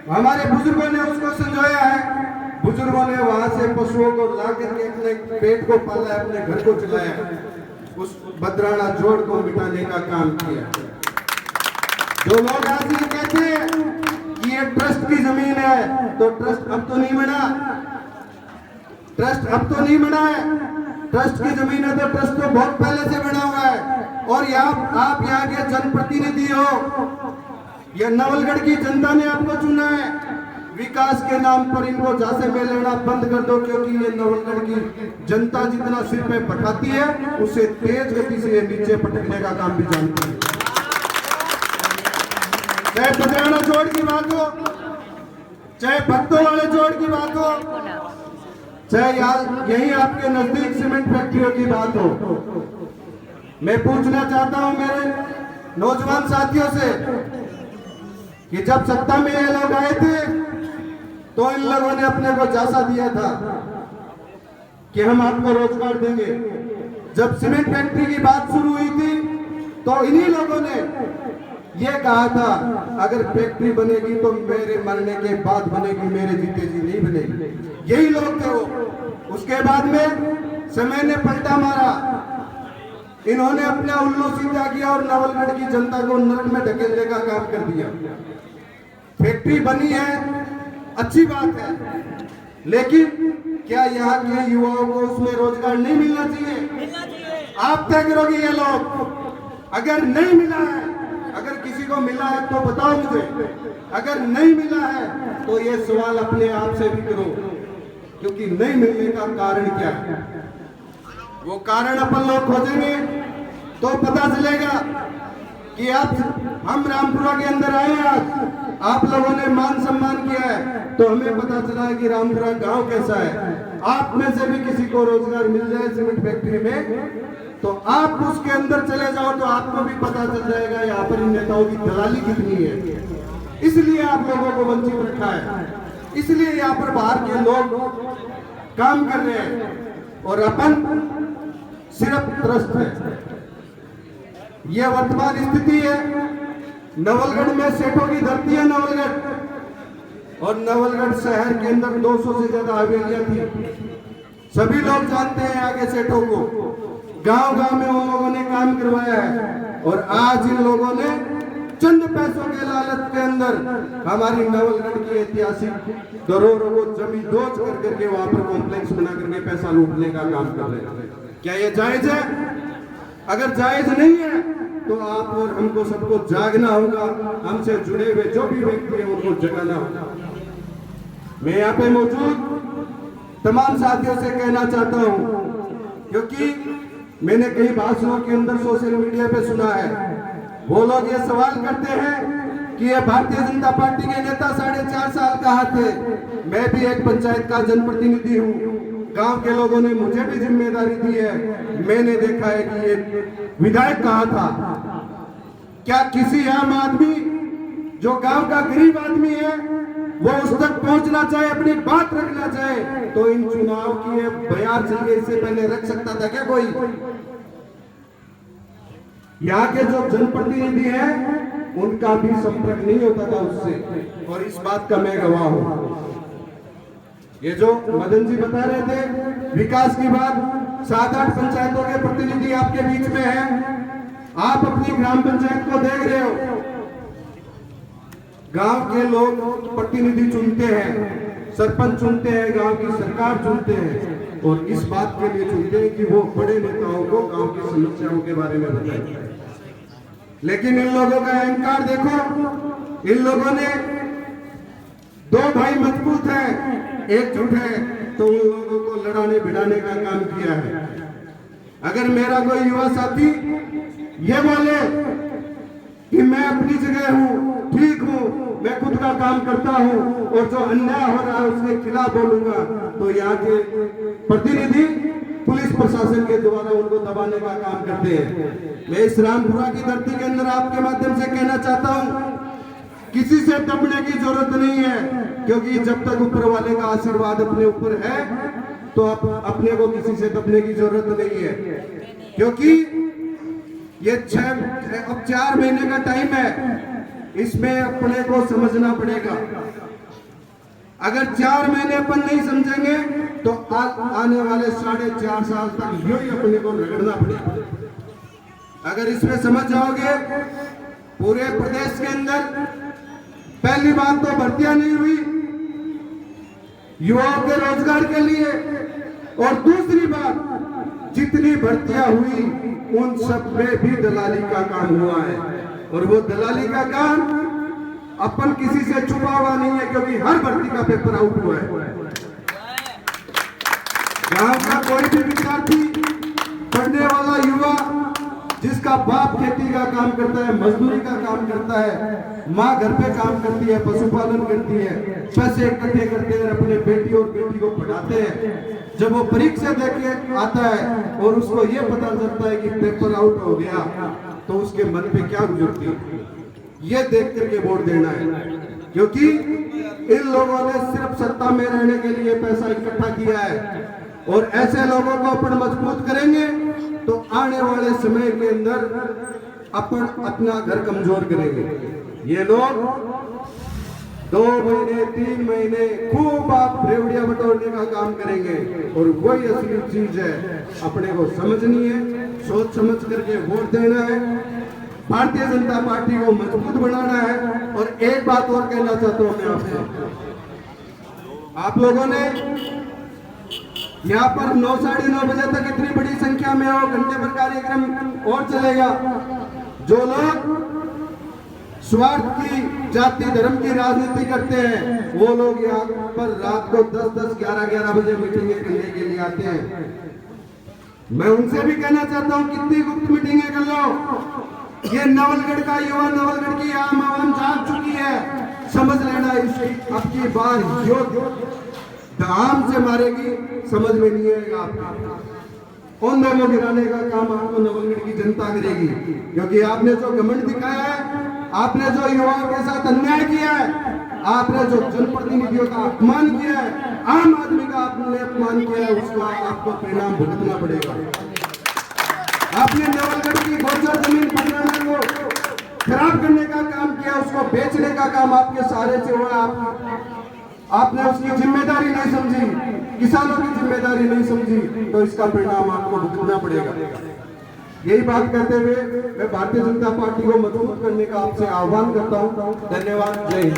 हमारे बुजुर्गों ने उसको संजोया है। बुजुर्गों ने वहां से पशुओं को ला करके अपने पेट को पाला है, अपने घर को चलाया, उस बदराना जोड़ को मिटाने का काम किया। जो लोग आज ये कहते हैं कि ये ट्रस्ट की जमीन है, तो ट्रस्ट अब तो नहीं बना, ट्रस्ट अब तो नहीं बना है। ट्रस्ट की जमीन है तो ट्रस्ट तो बहुत पहले से बना हुआ है। और आप यहाँ के जनप्रतिनिधि हो, यह नवलगढ़ की जनता ने आपको चुना है। विकास के नाम पर इनको झांसे में लेना बंद कर दो, क्योंकि ये नवलगढ़ की जनता जितना सिर पे पटाती है, उससे तेज गति से ये नीचे पटकने का काम भी जानती है। चाहे बदराना जोड़ की बात हो, चाहे भक्तों वाले जोड़ की बात हो, चाहे यही आपके नजदीक सीमेंट फैक्ट्रियों की बात हो। मैं पूछना चाहता हूं मेरे नौजवान साथियों से कि जब सत्ता में ये लोग आए थे तो इन लोगों ने अपने को झांसा दिया था कि हम आपको रोजगार देंगे। जब सीमेंट फैक्ट्री की बात शुरू हुई थी तो इन्हीं लोगों ने ये कहा था अगर फैक्ट्री बनेगी तो मेरे मरने के बाद बनेगी, मेरे जीते जी नहीं बनेगी। यही लोग थे वो। उसके बाद में समय ने पलटा मारा, इन्होंने अपना उल्लू सीधा किया और नवलगढ़ की जनता को नरक में ढकेलने का काम कर दिया। फैक्ट्री बनी है, अच्छी बात है, लेकिन क्या यहाँ के युवाओं को उसमें रोजगार नहीं मिलना चाहिए? आप तय करोगे ये लोग। अगर नहीं मिला है, अगर किसी को मिला है तो बताओ मुझे, अगर नहीं मिला है तो ये सवाल अपने आप से भी करो, क्योंकि नहीं मिलने का कारण क्या है? वो कारण अपन लोग खोजेंगे तो पता चलेगा कि हम रामपुरा के अंदर आए आज, आप लोगों ने मान सम्मान किया है, तो हमें पता चला है कि रामपुरा गांव कैसा है। आप में से भी किसी को रोजगार मिल जाए सीमेंट फैक्ट्री में, तो आप उसके अंदर चले जाओ तो आपको भी पता चल जाएगा यहाँ पर इन नेताओं की दलाली कितनी है। इसलिए आप लोगों को वंचित रखा है, इसलिए यहाँ पर बाहर के लोग काम कर रहे हैं और अपन सिर्फ त्रस्त है। यह वर्तमान स्थिति है। नवलगढ़ में सेठों की धरती है नवलगढ़, और नवलगढ़ शहर के अंदर 200 से ज्यादा हवेलियां थी। सभी लोग जानते हैं आगे सेठों को, गांव-गांव में उन लोगों ने काम करवाया है। और आज इन लोगों ने चंद पैसों के लालच के अंदर हमारी नवलगढ़ की ऐतिहासिक धरोहरों को जमी दोज कर करके वहां पर कॉम्प्लेक्स बना करके पैसा लूटने का काम कर रहे हैं। क्या ये जायज है? अगर जायज नहीं है तो आप और हमको सबको जागना होगा। हमसे जुड़े हुए जो भी व्यक्ति हैं उनको जगाना होगा। मैं यहाँ पे मौजूद तमाम साथियों से कहना चाहता हूँ, क्योंकि मैंने कई भाषणों के अंदर सोशल मीडिया पे सुना है, वो लोग ये सवाल करते हैं कि ये भारतीय जनता पार्टी के नेता 4.5 साल कहाँ थे। मैं भी एक पंचायत का जनप्रतिनिधि हूँ, गांव के लोगों ने मुझे भी जिम्मेदारी दी है। मैंने देखा है कि ये विधायक कहाँ था। क्या किसी आम आदमी जो गांव का गरीब आदमी है वो उस तक पहुंचना चाहे, अपनी बात रखना चाहे, तो इन चुनाव की बयान चल गए, इससे पहले रख सकता था क्या कोई? यहाँ के जो जनप्रतिनिधि हैं उनका भी संपर्क नहीं होता था उससे, और इस बात का मैं गवाह हूं। ये जो मदन जी बता रहे थे विकास की बात, 7-8 पंचायतों के प्रतिनिधि आपके बीच में हैं। आप अपनी ग्राम पंचायत को देख रहे हो, गांव के लोग प्रतिनिधि चुनते हैं, सरपंच चुनते हैं, गांव की सरकार चुनते हैं, और इस बात के लिए चुनते हैं कि वो बड़े नेताओं को गांव की समस्याओं के बारे में बताएं। लेकिन इन लोगों का अहंकार देखो। इन लोगों ने 2 भाई मजबूत हैं, एकजुट है, तो उन लोगों को लड़ाने भिड़ाने का काम किया है। अगर मेरा कोई युवा साथी ये बोले कि मैं अपनी जगह हूँ, ठीक हूँ, मैं खुद का काम करता हूँ, और जो अन्याय हो रहा है उसके खिलाफ बोलूंगा, तो यहाँ के प्रतिनिधि पुलिस प्रशासन के द्वारा उनको दबाने का काम करते हैं। मैं इस रामपुरा की धरती के अंदर आपके माध्यम से कहना चाहता हूँ, किसी से दबने की जरूरत नहीं है, क्योंकि जब तक ऊपर वाले का आशीर्वाद अपने ऊपर है तो अपने को किसी से दबने की जरूरत नहीं है। क्योंकि ये अब 4 महीने का टाइम है, इसमें अपने को समझना पड़ेगा। अगर 4 महीने अपन नहीं समझेंगे तो आने वाले 4.5 साल तक यूं ही अपने को रगड़ना पड़ेगा। अगर इसमें समझ जाओगे, पूरे प्रदेश के अंदर पहली बात तो भर्तियां नहीं हुई युवाओं के रोजगार के लिए, और दूसरी बात जितनी भर्तियां हुई उन सब में भी दलाली का काम हुआ है। और वो दलाली का काम अपन किसी से छुपा हुआ नहीं है, क्योंकि हर भर्ती का पेपर आउट हुआ है। गांव का कोई भी विद्यार्थी, पढ़ने वाला युवा, जिसका बाप खेती का काम करता है, मजदूरी का काम करता है, माँ घर पे काम करती है, पशुपालन करती है, पैसे इकट्ठे करते हैं, अपने बेटी और बेटी को पढ़ाते हैं। जब वो परीक्षा देके आता है और उसको ये पता चलता है कि पेपर आउट हो गया, तो उसके मन पे क्या गुजरती है, ये देख करके वोट देना है। क्योंकि इन लोगों ने सिर्फ सत्ता में रहने के लिए पैसा इकट्ठा किया है, और ऐसे लोगों को अपन मजबूत करेंगे तो आने वाले समय के अंदर अपन अपना घर कमजोर करेंगे। ये लोग 2 महीने 3 महीने खूब आप रेवड़िया बटोरने का काम करेंगे, और वही असली चीज है। अपने को समझनी है, सोच समझ करके वोट देना है, भारतीय जनता पार्टी को मजबूत बनाना है। और एक बात और कहना चाहता हूं मैं आपसे, आप लोगों ने यहाँ पर 9 साढ़े 9 बजे तक इतनी बड़ी संख्या में हो, घंटे भर कार्यक्रम और चलेगा। जो लोग स्वार्थ की, जाति धर्म की राजनीति करते हैं, वो लोग यहाँ पर रात को 10-10, 11-11 बजे मीटिंगें करने के लिए आते हैं। मैं उनसे भी कहना चाहता हूँ, कितनी गुप्त मीटिंगें कर लो। ये नवलगढ़ का युवा, नवलगढ़ की आम आवाम जाग चुकी है, समझ लेना। इसी अब की बार जो धाम से मारेगी, समझ में नहीं आएगा आपको। उन दोनों गिराने का काम आपको नवलगढ़ की जनता करेगी, क्योंकि आपने जो घमंड दिखाया है, आपने जो युवाओं के साथ अन्याय किया है, आपने जो जनप्रतिनिधियों का अपमान किया है, आम आदमी का आपने अपमान किया है, उसका आपको परिणाम भुगतना पड़ेगा। आपने नवलगढ़ की गोचर जमीन बनाने को खराब करने का काम किया, उसको बेचने का काम आपके सहारे से हुआ। आपने उसकी जिम्मेदारी नहीं समझी, किसानों की जिम्मेदारी नहीं समझी, तो इसका परिणाम आपको भुगतना पड़ेगा। यही बात कहते हुए मैं भारतीय जनता पार्टी को मजबूत करने का आपसे आह्वान करता हूं। धन्यवाद। जय हिंद।